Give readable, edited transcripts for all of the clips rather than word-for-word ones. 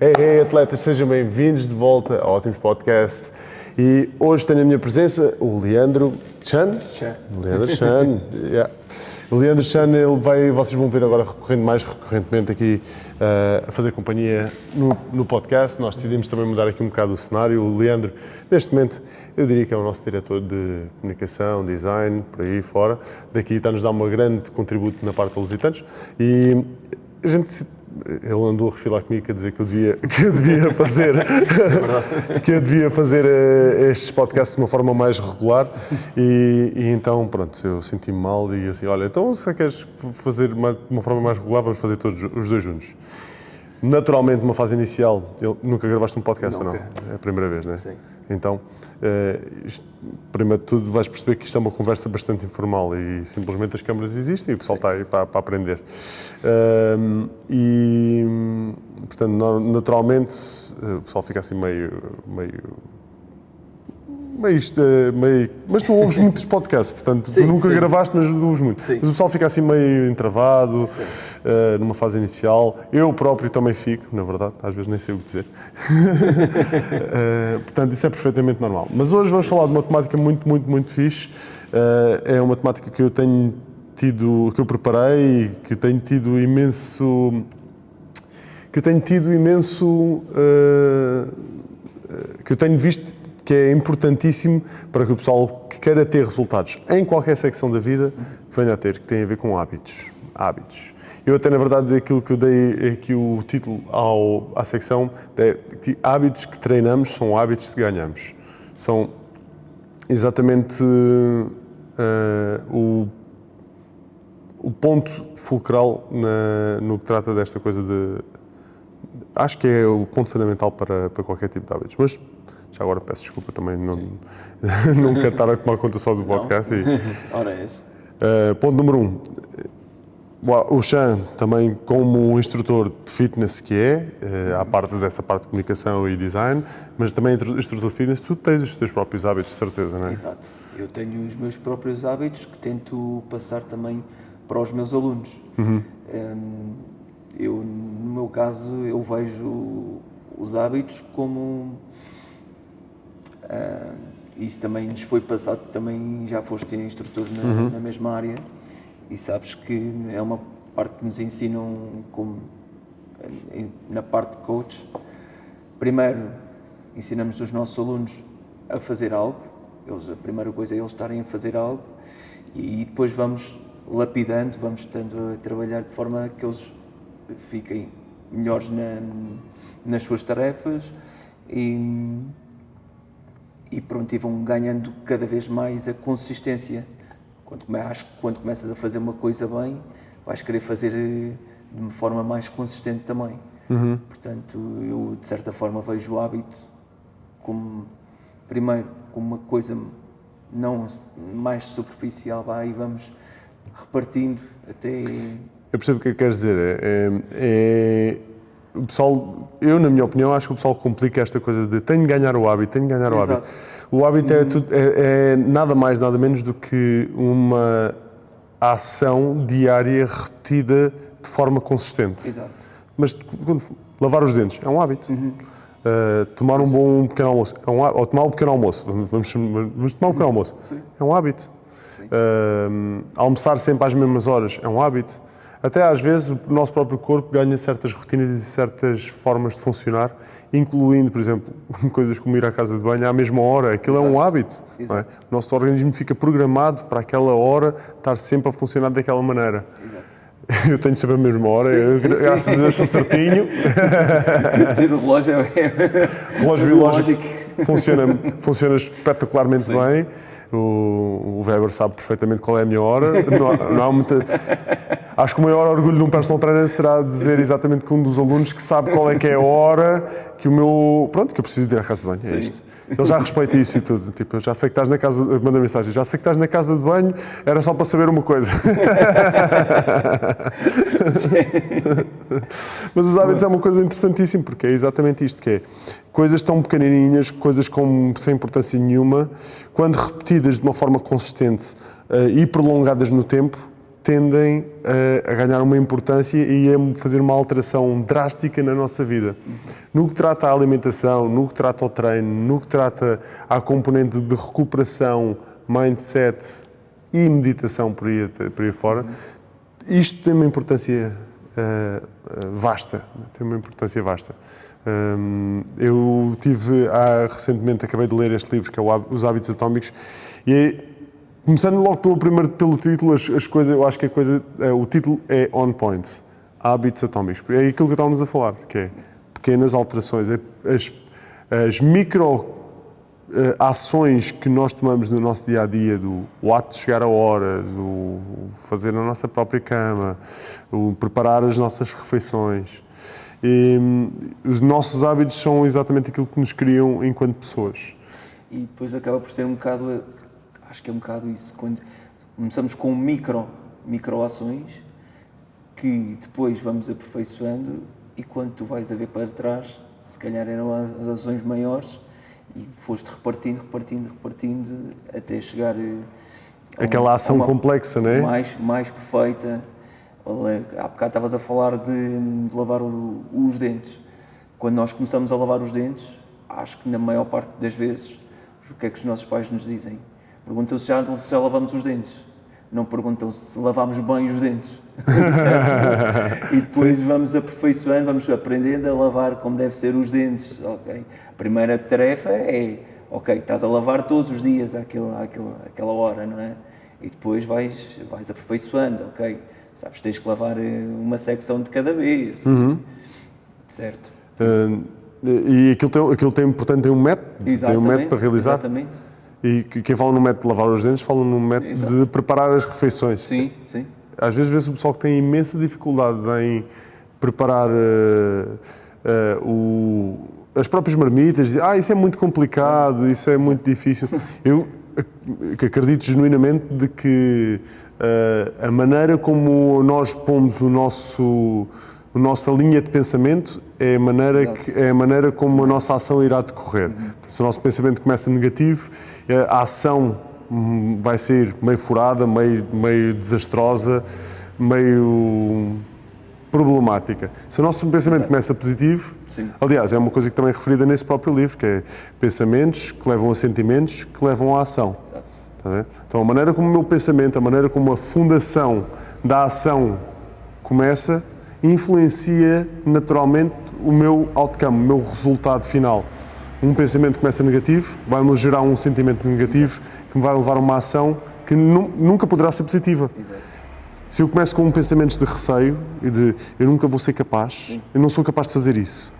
Hey, atletas, sejam bem-vindos de volta ao Ótimos Podcast. E hoje tenho a minha presença o Leandro Chan. Leandro Chan, yeah. O Leandro Chan, vocês vão ver agora mais recorrentemente aqui a fazer companhia no podcast. Nós decidimos também mudar aqui um bocado o cenário. O Leandro, neste momento, eu diria que é o nosso diretor de comunicação, design, por aí fora. Daqui está-nos a dar um grande contributo na parte dos Lusitanos. E a gente... Ele andou a refilar comigo a dizer que eu devia fazer estes podcasts de uma forma mais regular e então, pronto, eu senti-me mal e assim, olha, então se queres fazer de uma forma mais regular, vamos fazer todos os dois juntos. Naturalmente, numa fase inicial, nunca gravaste um podcast, não? É a primeira vez, não é? Sim. Então, primeiro de tudo, vais perceber que isto é uma conversa bastante informal e simplesmente as câmaras existem e o pessoal está aí para aprender. Portanto, naturalmente, o pessoal fica assim meio mas tu ouves muitos podcasts, portanto, tu nunca gravaste, mas ouves muito. Sim. Mas o pessoal fica assim meio entravado, numa fase inicial. Eu próprio também fico, na verdade, às vezes nem sei o que dizer. Portanto, isso é perfeitamente normal. Mas hoje vamos falar de uma temática muito fixe. É uma temática que eu tenho tido, que eu preparei, que tenho tido imenso, que eu tenho visto que é importantíssimo para que o pessoal que queira ter resultados em qualquer secção da vida venha a ter, que tem a ver com hábitos. Eu até, na verdade, aquilo que eu dei aqui o título à secção é que hábitos que treinamos são hábitos que ganhamos. São exatamente o ponto fulcral no que trata desta coisa de... Acho que é o ponto fundamental para qualquer tipo de hábitos. Mas já agora peço desculpa também, não quero estar a tomar conta só do podcast. Ora é esse. Ponto número 1. O Chan, também como instrutor de fitness que à parte dessa parte de comunicação e design, mas também instrutor de fitness, tu tens os teus próprios hábitos, de certeza, não é? Exato. Eu tenho os meus próprios hábitos que tento passar também para os meus alunos. No meu caso, eu vejo os hábitos como... isso também nos foi passado, também já foste instrutor na mesma área e sabes que é uma parte que nos ensinam na parte de coach. Primeiro, ensinamos os nossos alunos a fazer algo, a primeira coisa é eles estarem a fazer algo e depois vamos lapidando, vamos estando a trabalhar de forma que eles fiquem melhores nas suas tarefas e pronto, e vão ganhando cada vez mais a consistência. Acho que quando começas a fazer uma coisa bem, vais querer fazer de uma forma mais consistente também. Portanto, eu de certa forma vejo o hábito como, primeiro, como uma coisa não mais superficial, e vamos repartindo até... Eu percebo o que queres dizer. O pessoal, eu na minha opinião, acho que o pessoal complica esta coisa de tenho de ganhar o hábito. O hábito é nada mais, nada menos do que uma ação diária repetida de forma consistente. Exato. Mas lavar os dentes é um hábito. Tomar um bom pequeno almoço, ou tomar um pequeno almoço, vamos tomar um pequeno almoço, é um hábito. Almoçar sempre às mesmas horas é um hábito. Até às vezes o nosso próprio corpo ganha certas rotinas e certas formas de funcionar, incluindo, por exemplo, coisas como ir à casa de banho à mesma hora. Aquilo é um hábito. Não é? O nosso organismo fica programado para aquela hora estar sempre a funcionar daquela maneira. Exato. Eu tenho sempre a mesma hora, graças a Deus sou certinho. Ter o relógio relógio biológico funciona espetacularmente bem. O Weber sabe perfeitamente qual é a minha hora. Não há muita... Acho que o maior orgulho de um personal trainer será dizer exatamente que um dos alunos que sabe qual é que é a hora que que eu preciso de ir à casa de banho. É isto. Ele já respeita isso e tudo. Tipo, eu já sei que estás na casa... Manda mensagem. Já sei que estás na casa de banho. Era só para saber uma coisa. Mas os hábitos é uma coisa interessantíssima, porque é exatamente isto que é. Coisas tão pequenininhas, coisas sem importância nenhuma, quando repetidas de uma forma consistente e prolongadas no tempo, tendem a ganhar uma importância e a fazer uma alteração drástica na nossa vida. No que trata à alimentação, no que trata ao treino, no que trata à componente de recuperação, mindset e meditação por aí fora, isto tem uma importância vasta. Tem uma importância vasta. Eu recentemente acabei de ler este livro, que é Os Hábitos Atómicos, e começando logo pelo título, as coisas, eu acho que o título é on point. Hábitos atómicos. É aquilo que estávamos a falar, que é pequenas alterações, as micro ações que nós tomamos no nosso dia-a-dia, do ato de chegar a hora, do fazer na nossa própria cama, o preparar as nossas refeições. E os nossos hábitos são exatamente aquilo que nos criam enquanto pessoas. E depois acaba por ser um bocado, acho que é um bocado isso, quando começamos com micro ações que depois vamos aperfeiçoando, e quando tu vais a ver para trás, se calhar eram as ações maiores e foste repartindo até chegar aquela ação complexa, não é? Mais perfeita. Há bocado estavas a falar de lavar os dentes. Quando nós começamos a lavar os dentes, acho que na maior parte das vezes, o que é que os nossos pais nos dizem? Perguntam se já lavamos os dentes. Não perguntam se lavamos bem os dentes. E depois vamos aperfeiçoando, vamos aprendendo a lavar como deve ser os dentes. Okay? A primeira tarefa é, estás a lavar todos os dias àquela hora, não é? E depois vais aperfeiçoando, sabes, tens que lavar uma secção de cada vez. Certo? E aquilo tem um método, tem um método para realizar. Exatamente. E quem fala no método de lavar os dentes, fala no método de preparar as refeições. Sim. Às vezes vê-se o pessoal que tem imensa dificuldade em preparar as próprias marmitas, diz, isso é muito complicado, isso é muito difícil. Eu acredito genuinamente de que a maneira como nós pomos a nossa linha de pensamento é a maneira como a nossa ação irá decorrer. Se o nosso pensamento começa negativo, a ação vai ser meio furada, meio desastrosa, meio problemática. Se o nosso pensamento começa positivo, aliás, é uma coisa que também é referida nesse próprio livro, que é pensamentos que levam a sentimentos que levam à ação. Então, a maneira como o meu pensamento, a maneira como a fundação da ação começa, influencia naturalmente o meu outcome, o meu resultado final. Um pensamento começa negativo, vai-me gerar um sentimento negativo que me vai levar a uma ação que nunca poderá ser positiva. Se eu começo com pensamentos de receio e de eu nunca vou ser capaz, eu não sou capaz de fazer isso.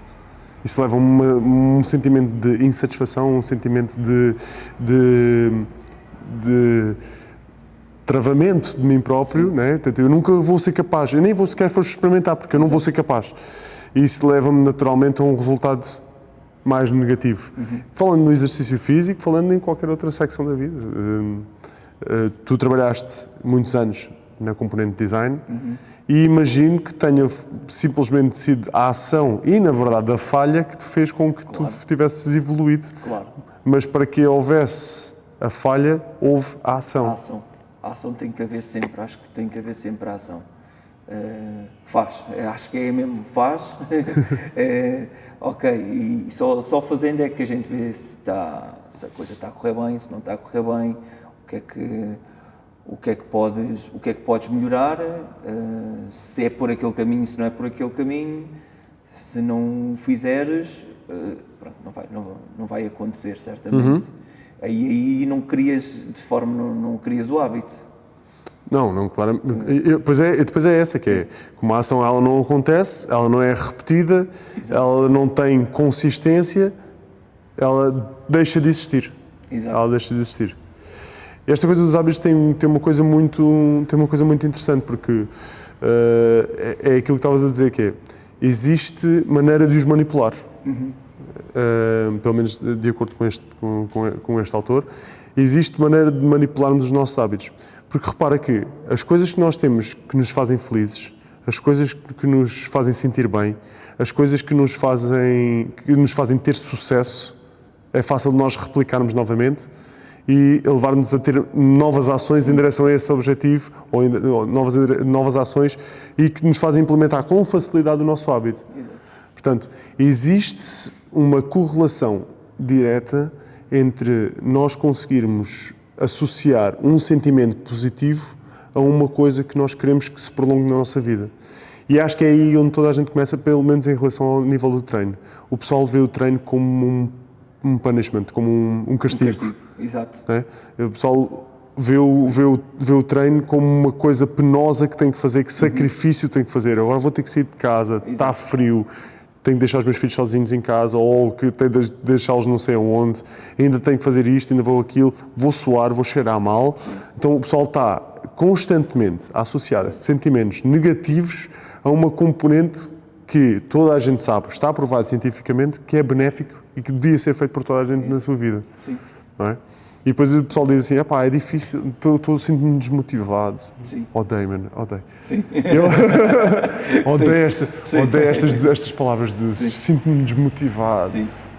Isso leva a um sentimento de insatisfação, um sentimento de travamento de mim próprio, né? Eu nunca vou ser capaz, eu nem vou sequer experimentar porque eu não vou ser capaz. E isso leva-me naturalmente a um resultado mais negativo. Falando no exercício físico, falando em qualquer outra secção da vida. Tu trabalhaste muitos anos na componente design e imagino que tenha simplesmente sido a ação e, na verdade, a falha que te fez com que tu tivesses evoluído. Claro. Mas para que houvesse a falha, houve a ação. A ação tem que haver sempre, acho que tem que haver sempre a ação. Acho que é mesmo, faz. E só fazendo é que a gente vê se a coisa está a correr bem, se não está a correr bem, o que é que podes melhorar, se é por aquele caminho, se não é por aquele caminho, se não o fizeres, não vai acontecer, certamente. Aí não crias o hábito. Não, claro. Depois é essa que é, como a ação ela não acontece, ela não é repetida, ela não tem consistência, ela deixa de existir. Exato. Ela deixa de existir. Esta coisa dos hábitos tem uma coisa muito interessante, porque é aquilo que estavas a dizer, que é, existe maneira de os manipular. Pelo menos de acordo com este autor, existe maneira de manipularmos os nossos hábitos. Porque repara que as coisas que nós temos que nos fazem felizes, as coisas que nos fazem sentir bem, as coisas que nos fazem ter sucesso, é fácil de nós replicarmos novamente e a levar-nos a ter novas ações em direção a esse objetivo, ou novas ações, e que nos fazem implementar com facilidade o nosso hábito. Exato. Portanto, existe uma correlação direta entre nós conseguirmos associar um sentimento positivo a uma coisa que nós queremos que se prolongue na nossa vida. E acho que é aí onde toda a gente começa, pelo menos em relação ao nível do treino. O pessoal vê o treino como um punishment, como um castigo. Exato. É? O pessoal vê o treino como uma coisa penosa que tem que fazer, que sacrifício tem que fazer. Agora vou ter que sair de casa, está frio, tenho que deixar os meus filhos sozinhos em casa, ou que tenho de deixá-los não sei aonde, ainda tenho que fazer isto, ainda vou aquilo, vou suar, vou cheirar mal. Então o pessoal está constantemente a associar sentimentos negativos a uma componente que toda a gente sabe, está aprovado cientificamente, que é benéfico e que devia ser feito por toda a gente na sua vida. Sim. Não é? E depois o pessoal diz assim, é difícil, sinto-me desmotivado. Sim. Odeio, mano, odeio. Sim. Eu odeio estas palavras de sinto-me desmotivado. Sim.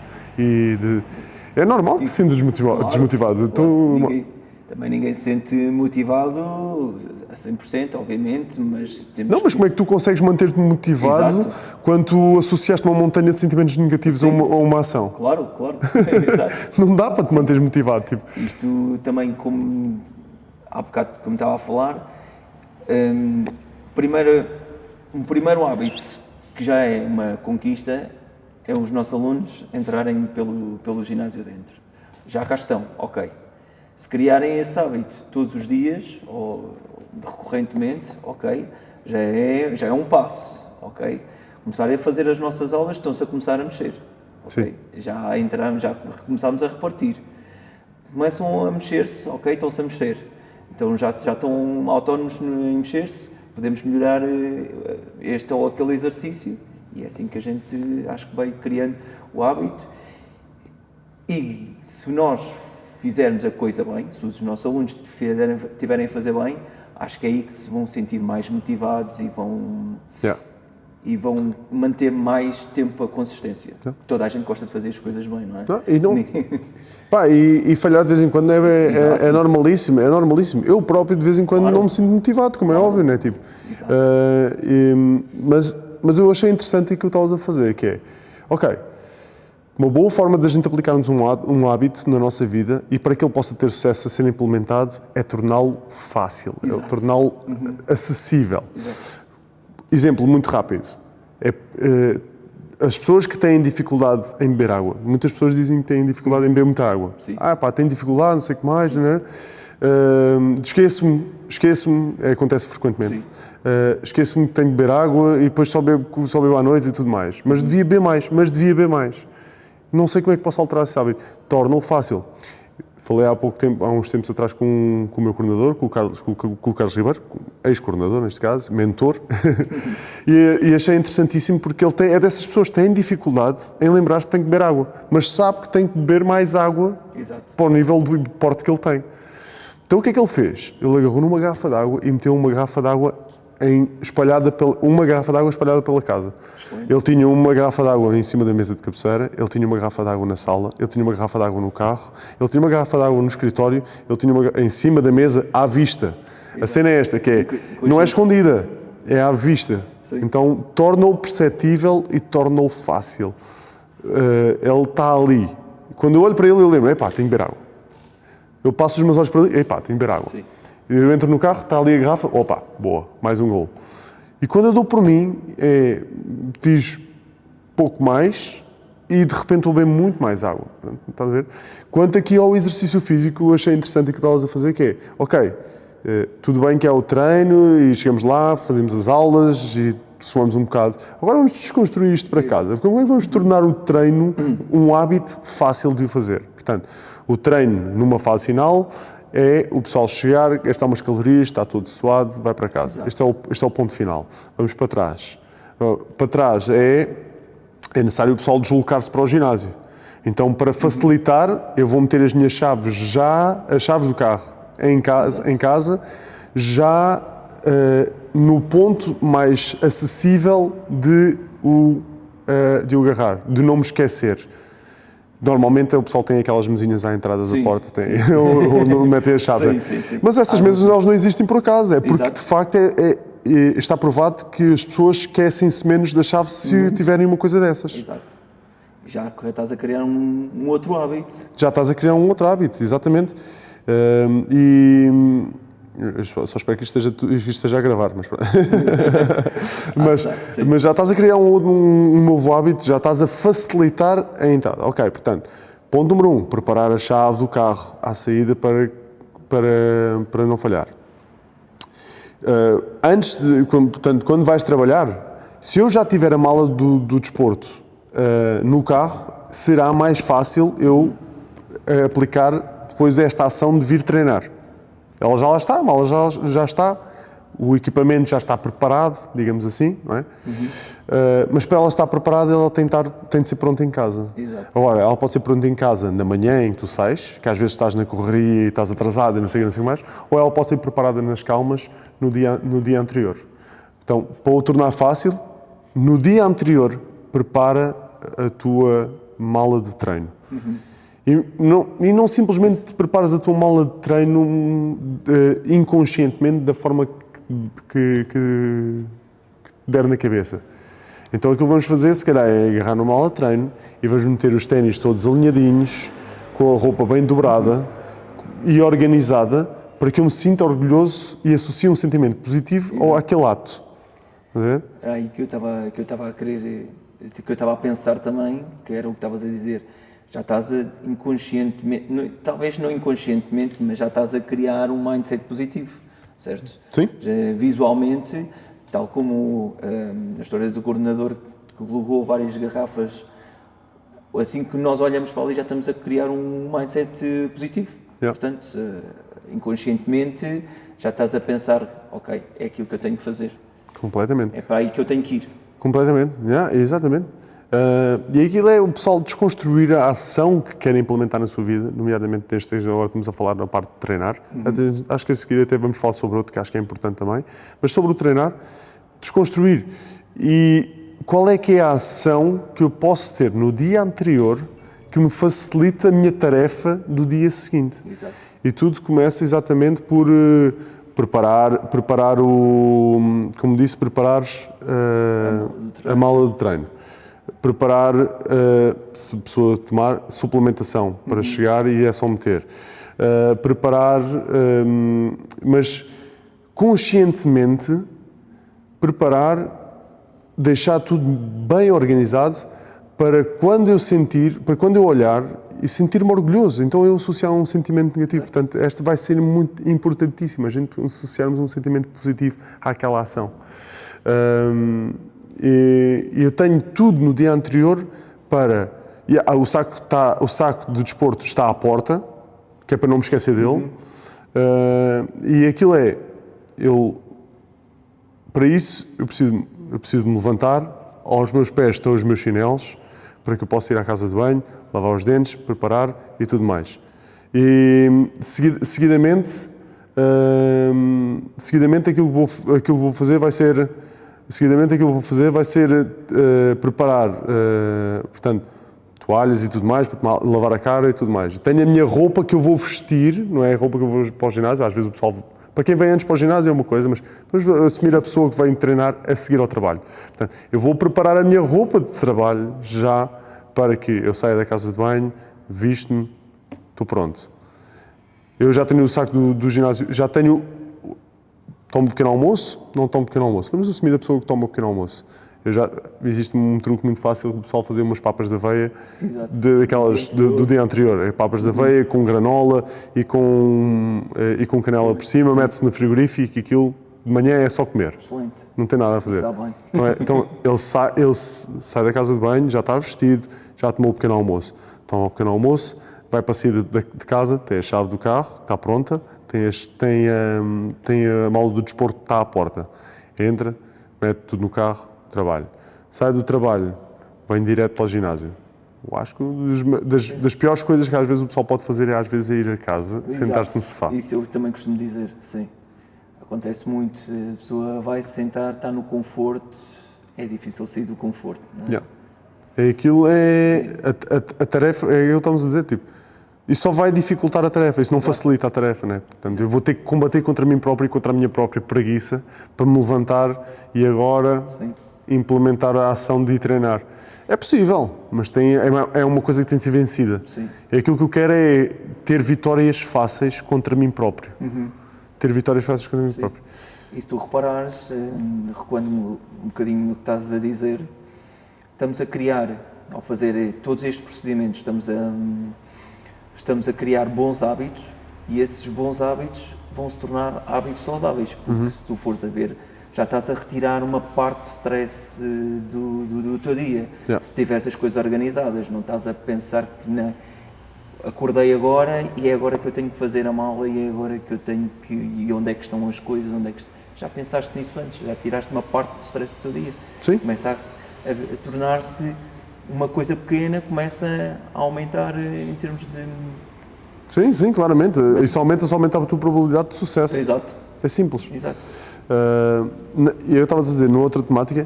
É normal que se sinta desmotivado. Claro. Também ninguém se sente motivado a 100%, obviamente, mas temos Não, mas como é que tu consegues manter-te motivado Exato. quando tu associaste uma montanha de sentimentos negativos a uma ação? Claro. Exato. Não dá para te manteres motivado, tipo. Isto também, como há bocado, como estava a falar, um primeiro hábito que já é uma conquista é os nossos alunos entrarem pelo ginásio dentro. Já cá estão, ok. Se criarem esse hábito todos os dias, ou recorrentemente, ok, já é um passo, ok. Começarem a fazer as nossas aulas, estão-se a começar a mexer, ok. Já começámos a repartir. Começam a mexer-se, ok, estão-se a mexer. Então já estão autónomos em mexer-se, podemos melhorar este ou aquele exercício, e é assim que a gente, acho que vai criando o hábito. E se nós fizermos a coisa bem, se os nossos alunos tiverem a fazer bem, acho que é aí que se vão sentir mais motivados e vão manter mais tempo a consistência. Toda a gente gosta de fazer as coisas bem, não é? E falhar de vez em quando é normalíssimo, é normalíssimo. Eu próprio de vez em quando não me sinto motivado, como é óbvio, não é? Tipo, mas eu achei interessante aquilo que estavas a fazer, que é, ok, uma boa forma da gente aplicarmos um hábito na nossa vida e para que ele possa ter sucesso a ser implementado é torná-lo fácil, é torná-lo acessível. Exato. Exemplo muito rápido. As pessoas que têm dificuldade em beber água, muitas pessoas dizem que têm dificuldade em beber muita água. Sim. Tenho dificuldade, não sei o que mais, não é? Esqueço-me, acontece frequentemente. Esqueço-me que tenho de beber água e depois só bebo à noite e tudo mais. Mas devia beber mais. Não sei como é que posso alterar esse hábito. Torna-o fácil. Falei há uns tempos atrás com o meu coordenador, com o Carlos Ribeiro, ex-coordenador neste caso, mentor, e achei interessantíssimo porque ele é dessas pessoas que têm dificuldade em lembrar-se que tem que beber água, mas sabe que tem que beber mais água para o nível do porte que ele tem. Então o que é que ele fez? Ele agarrou numa garrafa de água e meteu uma garrafa de água espalhada pela casa. Excelente. Ele tinha uma garrafa de água em cima da mesa de cabeceira, ele tinha uma garrafa de água na sala, ele tinha uma garrafa de água no carro, ele tinha uma garrafa de água no escritório, ele tinha em cima da mesa à vista. A cena é esta, que não é escondida, é à vista. Sim. Então torna-o perceptível e torna-o fácil. Ele está ali. Quando eu olho para ele, eu lembro, tenho que beber água. Eu passo os meus olhos para ali, tenho que beber água. Sim. Eu entro no carro, está ali a garrafa, boa, mais um golo. E quando eu dou por mim, fiz pouco mais e de repente eu bebo muito mais água. Estás a ver? Quanto aqui ao exercício físico, eu achei interessante o que estavas a fazer, que é, ok, tudo bem que é o treino e chegamos lá, fazemos as aulas e suamos um bocado. Agora vamos desconstruir isto para casa. Como é que vamos tornar o treino um hábito fácil de o fazer? Portanto, o treino numa fase final é o pessoal chegar, gastar umas calorias, está todo suado, vai para casa. Este é o ponto final. Vamos para trás. Para trás é necessário o pessoal deslocar-se para o ginásio. Então, para facilitar, eu vou meter as minhas chaves as chaves do carro em casa, já no ponto mais acessível de o agarrar, de não me esquecer. Normalmente o pessoal tem aquelas mesinhas à entrada Sim, da porta, ou metem a chave. Sim. Mas essas mesas elas não existem por acaso, é porque Exato. de facto está provado que as pessoas esquecem-se menos da chave se tiverem uma coisa dessas. Exato. Já estás a criar um outro hábito. Já estás a criar um outro hábito, exatamente. Eu só espero que isto esteja a gravar, mas já estás a criar um novo hábito, já estás a facilitar a entrada. Ok, portanto, ponto número 1, preparar a chave do carro à saída para não falhar. Portanto, quando vais trabalhar, se eu já tiver a mala do desporto no carro, será mais fácil eu aplicar depois esta ação de vir treinar. Ela já lá está, a mala já está, o equipamento já está preparado, digamos assim, não é? Mas para ela estar preparada, ela tem de ser pronta em casa. Exato. Agora, ela pode ser pronta em casa na manhã em que tu sais, que às vezes estás na correria e estás atrasado e não sei o que mais, ou ela pode ser preparada nas calmas no dia anterior. Então, para o tornar fácil, no dia anterior, prepara a tua mala de treino. E não simplesmente te preparas a tua mala de treino inconscientemente da forma que te der na cabeça. Então aquilo que vamos fazer, se calhar, é agarrar na mala de treino e vamos meter os ténis todos alinhadinhos, com a roupa bem dobrada e organizada, para que eu me sinta orgulhoso e associe um sentimento positivo àquele ato. Está a ver? Era aí que eu estava a querer, que eu estava a pensar também, que era o que estavas a dizer. Já estás inconscientemente, talvez não inconscientemente, mas já estás a criar um mindset positivo, certo? Sim. Já, visualmente, tal como a história do coordenador que colocou várias garrafas, assim que nós olhamos para ali já estamos a criar um mindset positivo. Yeah. Portanto, inconscientemente já estás a pensar, ok, é aquilo que eu tenho que fazer. Completamente. É para aí que eu tenho que ir. Completamente, exatamente. E aquilo é o pessoal desconstruir a ação que querem implementar na sua vida, nomeadamente agora estamos a falar na parte de treinar. Acho que a seguir até vamos falar sobre outro que acho que é importante também, mas sobre o treinar, desconstruir. E qual é que é a ação que eu posso ter no dia anterior que me facilita a minha tarefa do dia seguinte? Exato. E tudo começa exatamente por preparar como disse, a mala de treino. Preparar, se a pessoa tomar, suplementação para chegar e é só meter. Preparar, mas conscientemente preparar, deixar tudo bem organizado para quando eu olhar e sentir-me orgulhoso. Então eu associar um sentimento negativo. Portanto, esta vai ser muito importantíssimo, a gente associarmos um sentimento positivo àquela ação. E eu tenho tudo no dia anterior para... O saco do desporto está à porta, que é para não me esquecer dele. E aquilo para isso, eu preciso me levantar, aos meus pés estão os meus chinelos, para que eu possa ir à casa de banho, lavar os dentes, preparar e tudo mais. E seguidamente aquilo que vou fazer vai ser... preparar, portanto, toalhas e tudo mais, para lavar a cara e tudo mais. Tenho a minha roupa que eu vou vestir, não é a roupa que eu vou para o ginásio, às vezes o pessoal, para quem vem antes para o ginásio é uma coisa, mas vamos assumir a pessoa que vem treinar a seguir ao trabalho. Portanto, eu vou preparar a minha roupa de trabalho já para que eu saia da casa de banho, visto-me, estou pronto. Eu já tenho o saco do ginásio, tomo um pequeno almoço, não tomo pequeno almoço. Vamos assumir a pessoa que toma um pequeno almoço. Existe um truque muito fácil do pessoal fazer umas papas de aveia daquelas do dia anterior. Papas de aveia com granola e com canela por cima, mete-se no frigorífico e aquilo de manhã é só comer. Excelente. Não tem nada a fazer. Não é? Então ele sai da casa de banho, já está vestido, já tomou o pequeno almoço. Toma o pequeno almoço, vai para sair de casa, tem a chave do carro, está pronta, tem a mala do desporto, está à porta. Entra, mete tudo no carro, trabalho. Sai do trabalho, vem direto para o ginásio. Eu acho que das piores coisas que às vezes o pessoal pode fazer é às vezes ir a casa, sentar-se no sofá. Isso eu também costumo dizer, sim. Acontece muito, a pessoa vai se sentar, está no conforto, é difícil sair do conforto, não é? Yeah. Aquilo é a tarefa, é eu estamos a dizer, tipo, isso só vai dificultar a tarefa, isso não facilita a tarefa, né? Portanto, eu vou ter que combater contra mim próprio e contra a minha própria preguiça para me levantar e agora implementar a ação de ir treinar. É possível, mas é uma coisa que tem de ser vencida. Sim. Aquilo que eu quero é ter vitórias fáceis contra mim próprio. Ter vitórias fáceis contra mim próprio. E se tu reparares, recuando um bocadinho no que estás a dizer, estamos a criar, ao fazer todos estes procedimentos, estamos a criar bons hábitos e esses bons hábitos vão se tornar hábitos saudáveis, porque se tu fores a ver, já estás a retirar uma parte de stress do teu dia. Se tiveres as coisas organizadas, não estás a pensar que acordei agora e é agora que eu tenho que fazer a mala e é agora que eu tenho que... e onde é que estão as coisas, já pensaste nisso antes, já tiraste uma parte do stress do teu dia. Sim. Começa a tornar-se uma coisa pequena, começa a aumentar em termos de... Sim, claramente. Isso aumenta a tua probabilidade de sucesso. Exato. É simples. Exato. Eu estava a dizer, numa outra temática,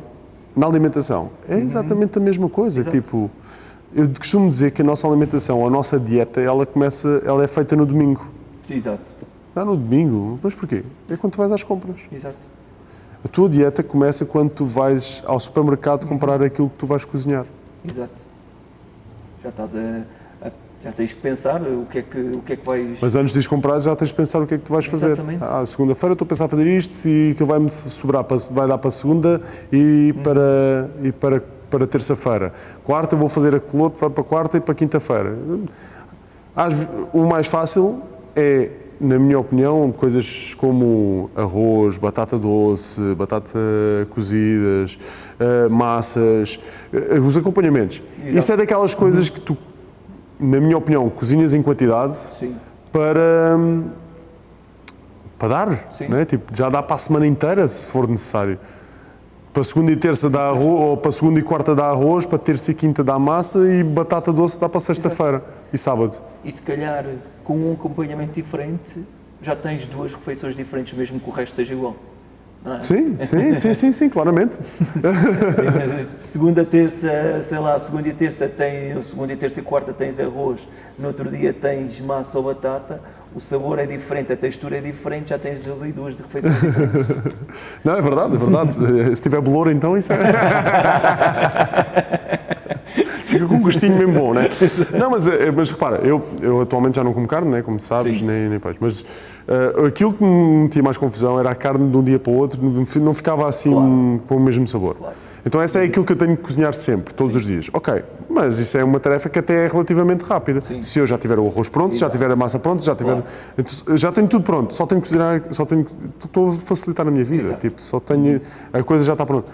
na alimentação, é exatamente a mesma coisa. Exato. Tipo, eu costumo dizer que a nossa alimentação, a nossa dieta, ela é feita no domingo. Exato. No domingo? Mas porquê? É quando tu vais às compras. Exato. A tua dieta começa quando tu vais ao supermercado comprar aquilo que tu vais cozinhar. Exato. Já estás já tens que pensar o que é que vais... Mas antes de ires comprar já tens de pensar o que é que tu vais fazer. Exatamente. Segunda-feira estou a pensar a fazer isto e aquilo vai-me sobrar, vai dar para segunda e para terça-feira. Quarta vou fazer aquilo outro, vai para quarta e para quinta-feira. O mais fácil é, na minha opinião, coisas como arroz, batata doce, batata cozidas, massas, os acompanhamentos. Exato. Isso é daquelas coisas que tu, na minha opinião, cozinhas em quantidade para dar, não é? Tipo, já dá para a semana inteira, se for necessário. Para segunda e terça dá arroz, ou para segunda e quarta dá arroz, para terça e quinta dá massa e batata doce dá para sexta-feira e sábado. E se calhar, com um acompanhamento diferente, já tens duas refeições diferentes, mesmo que o resto seja igual. Não é? Sim, claramente. Segunda, terça, sei lá, segunda e terça e quarta tens arroz, no outro dia tens massa ou batata, o sabor é diferente, a textura é diferente, já tens ali duas refeições diferentes. Não, é verdade. Se tiver bolor, então isso é... Fica com um gostinho mesmo bom, né? Não, mas repara, eu atualmente já não como carne, né? Como sabes, nem peixe. Mas aquilo que me metia mais confusão era a carne de um dia para o outro, não ficava assim com o mesmo sabor. Claro. Então essa é aquilo que eu tenho que cozinhar sempre, todos os dias. Ok, mas isso é uma tarefa que até é relativamente rápida. Sim. Se eu já tiver o arroz pronto, já tiver a massa pronta, já tenho tudo pronto, só tenho que cozinhar, estou a facilitar a minha vida. Tipo, a coisa já está pronta.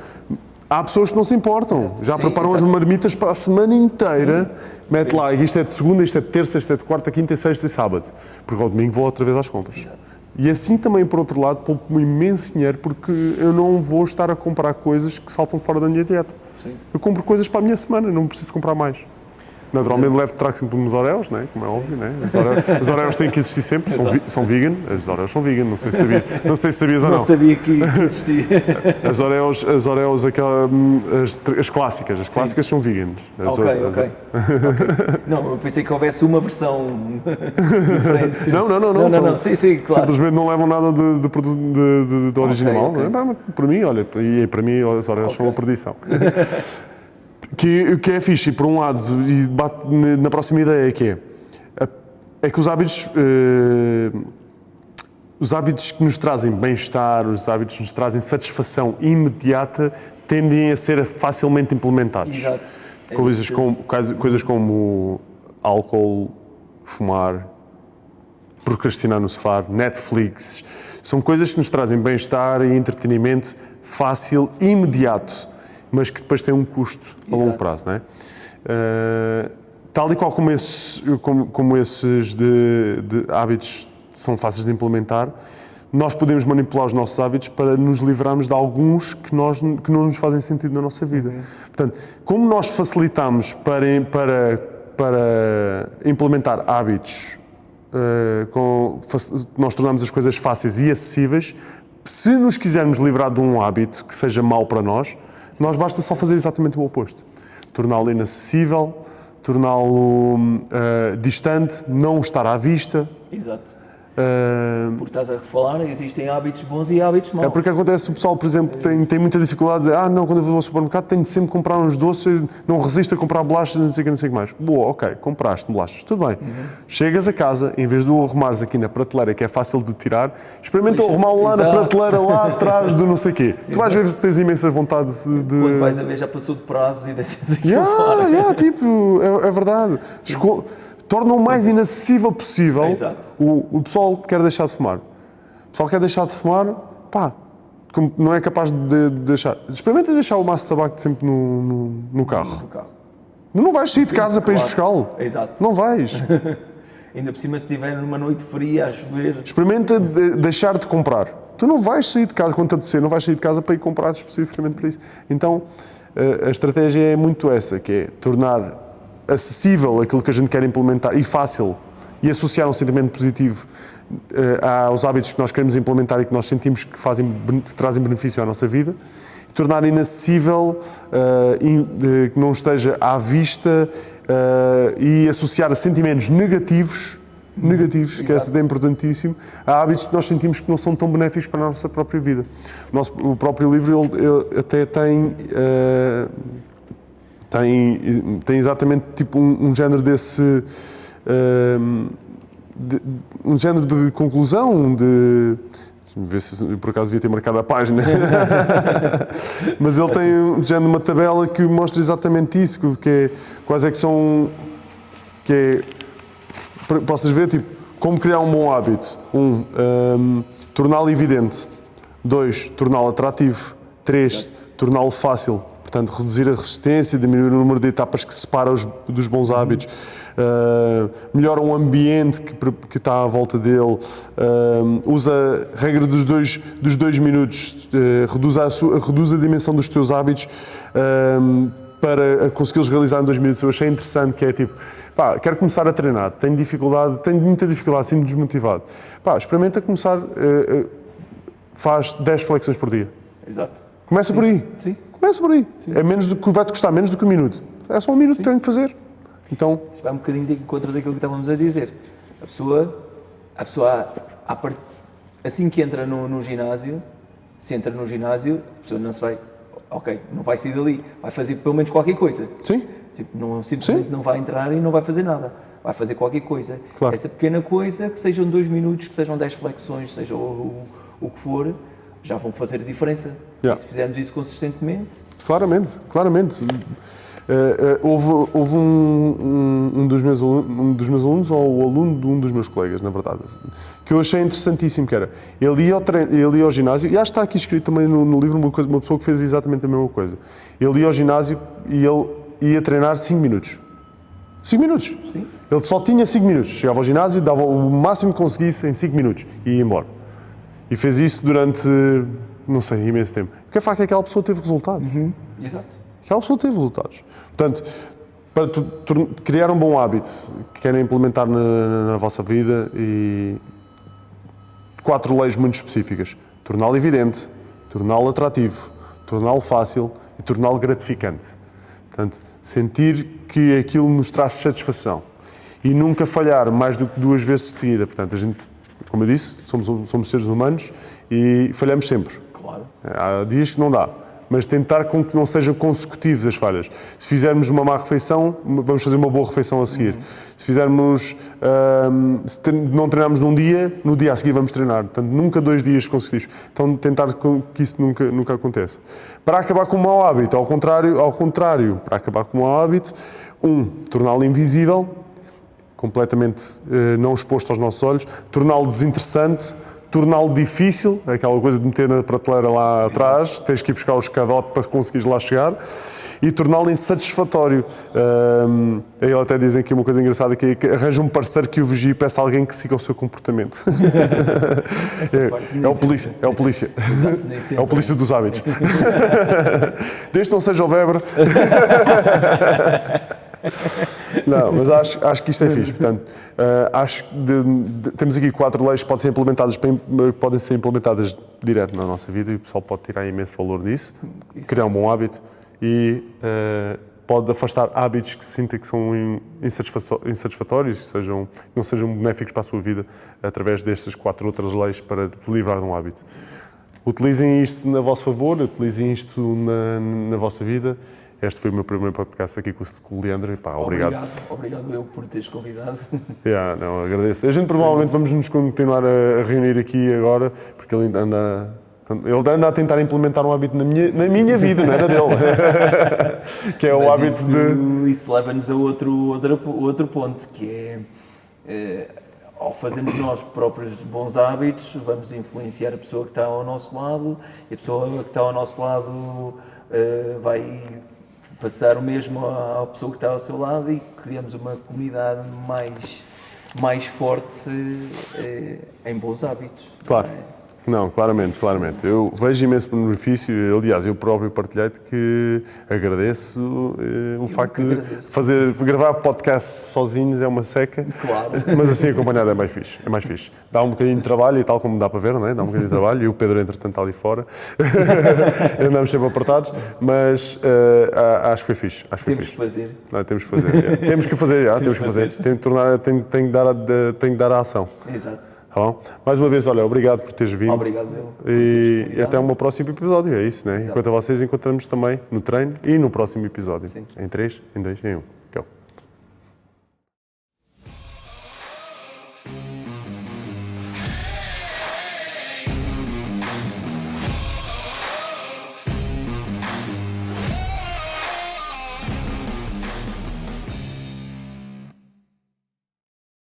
Há pessoas que não se importam, já preparam as marmitas para a semana inteira, mete lá, isto é de segunda, isto é de terça, isto é de quarta, quinta, sexta e sábado, porque ao domingo vou outra vez às compras. E assim também, por outro lado, poupo-me imenso dinheiro, porque eu não vou estar a comprar coisas que saltam fora da minha dieta. Sim. Eu compro coisas para a minha semana, não preciso comprar mais. Naturalmente trago sempre uns Oreos, né? Como é óbvio, né? Os Oreos têm que existir sempre, são vegan, as Oreos são vegan, não sei se sabias ou não. Não sabia que existia. As Oreos as clássicas são veganas. Ok. Não, eu pensei que houvesse uma versão diferente. Não. Sim, claro. Simplesmente não levam nada de produto de origem animal. Ok. Para mim, olha, para mim as Oreos são uma perdição. Que é fixe, e por um lado, e bate na próxima ideia, que é que os hábitos que nos trazem bem-estar, os hábitos que nos trazem satisfação imediata, tendem a ser facilmente implementados. Exato. Coisas como álcool, fumar, procrastinar no sofá, Netflix, são coisas que nos trazem bem-estar e entretenimento fácil e imediato, mas que depois têm um custo a longo prazo, não é? Tal e qual como esses de hábitos são fáceis de implementar, nós podemos manipular os nossos hábitos para nos livrarmos de alguns que não nos fazem sentido na nossa vida. Portanto, como nós facilitamos para implementar hábitos, nós tornamos as coisas fáceis e acessíveis, se nos quisermos livrar de um hábito que seja mau para nós basta só fazer exatamente o oposto. torná-lo inacessível, torná-lo distante, não estar à vista. Exato. Porque estás a falar, existem hábitos bons e hábitos maus. É porque acontece, o pessoal, por exemplo, tem muita dificuldade de não, quando eu vou ao supermercado tenho de sempre comprar uns doces, não resisto a comprar bolachas, não sei o que mais. Boa, ok, compraste bolachas, tudo bem. Chegas a casa, em vez de o arrumares aqui na prateleira, que é fácil de tirar, experimenta arrumá-lo lá na prateleira, lá atrás do não sei o quê. Tu vais ver se tens imensa vontade de... Quando vais a ver já passou de prazo e deixas aquilo fora. Tipo, é verdade. Torna o mais inacessível possível. Exato. O pessoal quer deixar de fumar. O pessoal quer deixar de fumar, como não é capaz de deixar. Experimenta deixar o maço de tabaco sempre no carro. Não vais sair de casa para ir buscá-lo. Exato. Não vais. Ainda por cima, se estiver numa noite fria, a chover. Experimenta deixar de comprar. Tu não vais sair de casa quando te apetecer, não vais sair de casa para ir comprar especificamente para isso. Então, a estratégia é muito essa, que é tornar acessível aquilo que a gente quer implementar e fácil e associar um sentimento positivo aos hábitos que nós queremos implementar e que nós sentimos que trazem benefício à nossa vida, e tornar inacessível, que não esteja à vista e associar a sentimentos negativos, que é importantíssimo, a hábitos que nós sentimos que não são tão benéficos para a nossa própria vida. O próprio livro ele até tem exatamente tipo um género desse um género de conclusão deixa-me ver se por acaso devia ter marcado a página mas ele tem um género de uma tabela que mostra exatamente isso, que é quais é que são, que é, possas ver tipo como criar um bom hábito. Torná-lo evidente. 2, torná-lo atrativo. 3, torná-lo fácil. Portanto, reduzir a resistência, diminuir o número de etapas que separa dos bons hábitos, melhora o ambiente que está à volta dele, usa a regra dos dois minutos, reduz a dimensão dos teus hábitos para conseguires realizar em 2 minutos. Eu achei interessante que é tipo, quero começar a treinar, tenho muita dificuldade, sinto-me desmotivado. Experimenta começar, faz 10 flexões por dia. Exato. Começa por aí. Sim. Começa por aí. É vai-te custar menos do que 1 minuto. É só 1 minuto que tenho que fazer. Então... Isto vai um bocadinho de encontro daquilo que estávamos a dizer. A pessoa assim que entra no ginásio, a pessoa não se vai... Ok, não vai sair dali. Vai fazer pelo menos qualquer coisa. Sim. Tipo, simplesmente não vai entrar e não vai fazer nada. Vai fazer qualquer coisa. Claro. Essa pequena coisa, que sejam 2 minutos, que sejam 10 flexões, seja o que for, já vão fazer diferença. E se fizermos isso consistentemente... Claramente. Houve um dos meus alunos, ou o aluno de um dos meus colegas, na verdade, que eu achei interessantíssimo, que era, ele ia ao ginásio, e acho que está aqui escrito também no livro uma pessoa que fez exatamente a mesma coisa. Ele ia ao ginásio e ele ia treinar 5 minutos. 5 minutos? Sim. Ele só tinha 5 minutos. Chegava ao ginásio, dava o máximo que conseguisse em 5 minutos e ia embora. E fez isso durante, não sei, imenso tempo. O que é facto é que aquela pessoa teve resultados. Exato. Aquela pessoa teve resultados. Portanto, para criar um bom hábito que querem implementar na vossa vida, e 4 leis muito específicas. Torná-lo evidente, torná-lo atrativo, torná-lo fácil e torná-lo gratificante. Portanto, sentir que aquilo nos traz satisfação. E nunca falhar mais do que 2 vezes de seguida. Portanto, a gente, como eu disse, somos seres humanos e falhamos sempre. Claro. Há dias que não dá. Mas tentar com que não sejam consecutivos as falhas. Se fizermos uma má refeição, vamos fazer uma boa refeição a seguir. Se fizermos, não treinarmos num dia, no dia a seguir vamos treinar. Portanto, nunca 2 dias consecutivos. Então, tentar que isso nunca aconteça. Para acabar com o mau hábito, ao contrário, para acabar com o mau hábito, torná-lo invisível, completamente não exposto aos nossos olhos, torná-lo desinteressante, torná-lo difícil, aquela coisa de meter na prateleira lá atrás, tens que ir buscar o escadote para conseguires lá chegar, e torná-lo insatisfatório. Ele até dizem aqui uma coisa engraçada, que é que arranja um parceiro que o vigie e peça a alguém que siga o seu comportamento. É o polícia. Exato, É o polícia dos hábitos. Desde que não seja o Weber. Não, mas acho que isto é fixe. Portanto, acho que temos aqui 4 leis que podem ser implementadas direto na nossa vida, e o pessoal pode tirar imenso valor disso, criar um bom hábito e pode afastar hábitos que se sinta que são insatisfatórios, que não sejam benéficos para a sua vida, através destas 4 outras leis para te livrar de um hábito. Utilizem isto a vosso favor, utilizem isto na vossa vida. Este foi o meu primeiro podcast aqui com o Leandro. E, pá, obrigado. Obrigado eu por teres convidado. Não, agradeço. A gente provavelmente vamos nos continuar a reunir aqui agora, porque ele anda a tentar implementar um hábito na minha vida, não era dele. Que é o hábito de... Isso leva-nos a outro ponto, que é... ao fazermos nós próprios bons hábitos, vamos influenciar a pessoa que está ao nosso lado, e a pessoa que está ao nosso lado vai passar o mesmo à pessoa que está ao seu lado, e criamos uma comunidade mais forte em bons hábitos. Claro. Não, claramente. Eu vejo imenso benefício. Aliás, eu próprio partilhei-te que agradeço o facto de gravar podcast sozinhos é uma seca. Claro. Mas assim acompanhado é mais fixe. Dá um bocadinho de trabalho e tal, como dá para ver, não é? Dá um bocadinho de trabalho e o Pedro, entretanto, está ali fora. Andamos sempre apertados, mas acho que foi fixe. Temos que fazer. Temos que fazer. Temos que fazer. Tenho que dar a ação. Exato. Tá bom? Mais uma vez, olha, obrigado por teres vindo. Obrigado, meu. E até um próximo episódio, é isso, né? Enquanto a vocês, encontramos também no treino e no próximo episódio. Sim. Em 3, em 2, em 1.